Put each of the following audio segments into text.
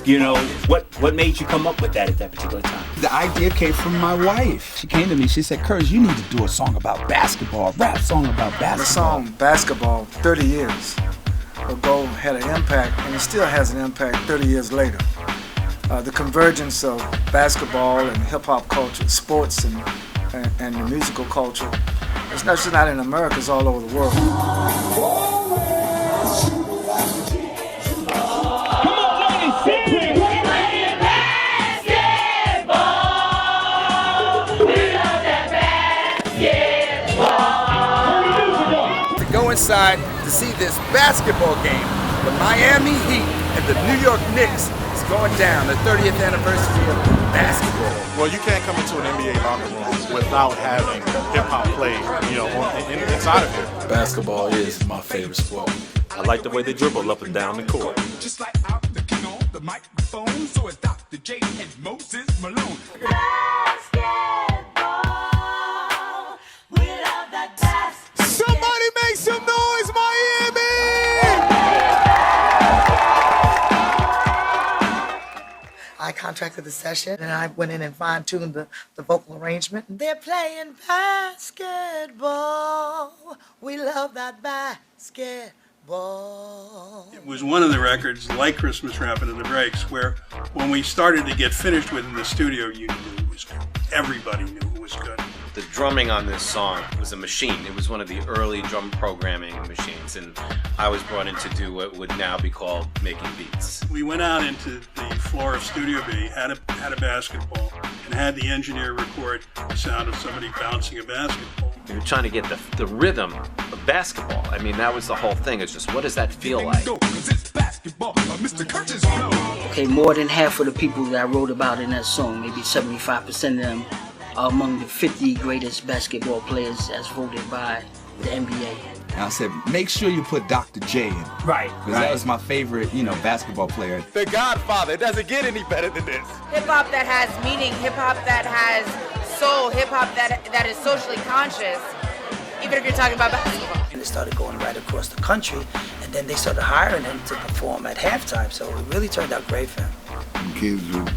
You know, what made you come up with that at that particular time? The idea came from my wife. She came to me, she said, Kurtis, you need to do a song about basketball, a rap song about basketball. The song Basketball, 30 years ago, had an impact, and it still has an impact 30 years later. The convergence of basketball and hip-hop culture, sports and the musical culture, it's not just not in America, it's all over the world. Inside to see this basketball game. The Miami Heat and the New York Knicks is going down, the 30th anniversary of basketball. Well, you can't come into an NBA locker room without having hip-hop play, inside of here. Basketball is my favorite sport. I like the way they dribble up and down the court. Just like I'm the king on the microphone, so it's Dr. J and Moses Malone. Somebody make some noise, Miami! I contracted the session, and I went in and fine-tuned the vocal arrangement. They're playing basketball. We love that basketball. It was one of the records, like Christmas Rapping in the Breaks, where when we started to get finished with in the studio, you knew it was good. Everybody knew it was good. The drumming on this song was a machine. It was one of the early drum programming machines, and I was brought in to do what would now be called making beats. We went out into the floor of Studio B, had a basketball, and had the engineer record the sound of somebody bouncing a basketball. We were trying to get the rhythm of basketball. I mean, that was the whole thing. It's just, what does that feel like? Okay, more than half of the people that I wrote about in that song, maybe 75% of them, are among the 50 greatest basketball players as voted by the NBA. And I said, make sure you put Dr. J in. Right. Because that was my favorite, basketball player. The Godfather. It doesn't get any better than this. Hip-hop that has meaning, hip-hop that has soul, hip-hop that is socially conscious, even if you're talking about basketball. And it started going right across the country, and then they started hiring him to perform at halftime, so it really turned out great for him. Kids would,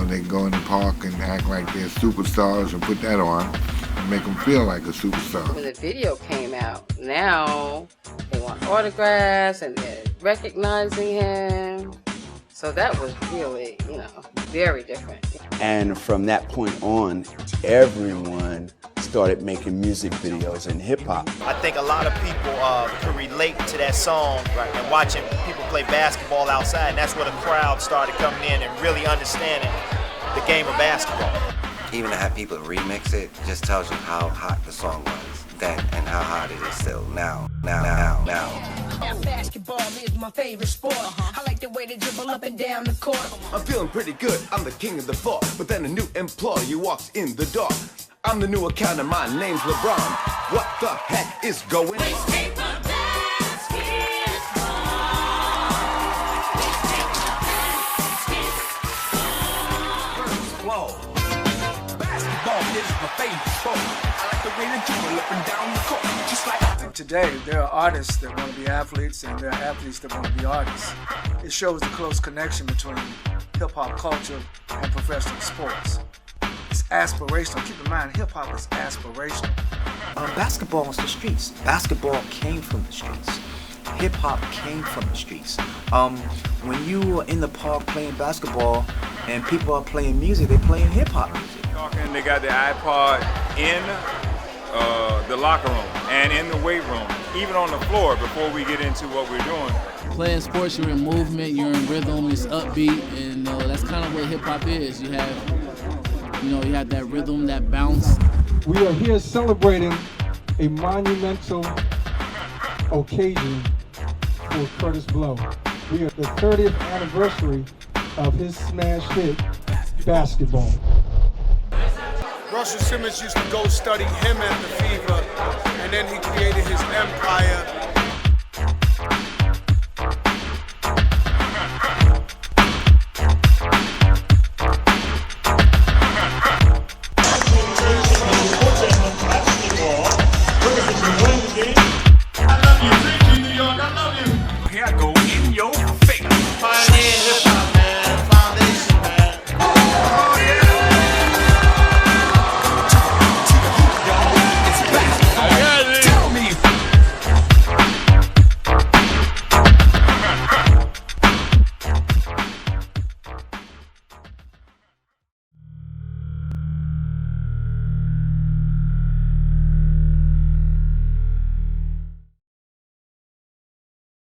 they go in the park and act like they're superstars and put that on and make them feel like a superstar. When the video came out, now they want autographs and they're recognizing him. So that was really, very different. And from that point on, everyone started making music videos in hip-hop. I think a lot of people could relate to that song, right, and watching people play basketball outside, and that's where the crowd started coming in and really understanding the game of basketball. Even to have people remix it just tells you how hot the song was then and how hot it is still now. Basketball is my favorite sport. I like the way they dribble up and down the court. I'm feeling pretty good, I'm the king of the floor. But then a new employee walks in the door. I'm the new accountant, my name's LeBron. What the heck is going on? Kurtis Blow. Basketball is my favorite sport. I like the way they dribble up and down the court. Just like today, there are artists that want to be athletes, and there are athletes that want to be artists. It shows the close connection between hip-hop culture and professional sports. It's aspirational. Keep in mind, hip-hop is aspirational. Basketball is the streets. Basketball came from the streets. Hip-hop came from the streets. When you are in the park playing basketball and people are playing music, they're playing hip-hop music. They got the iPod in the locker room and in the weight room, even on the floor before we get into what we're doing. Playing sports, you're in movement, you're in rhythm, it's upbeat, and that's kind of what hip-hop is. You have that rhythm, that bounce. We are here celebrating a monumental occasion for Kurtis Blow. We are the 30th anniversary of his smash hit, Basketball. Russell Simmons used to go study him at the Fever, and then he created his empire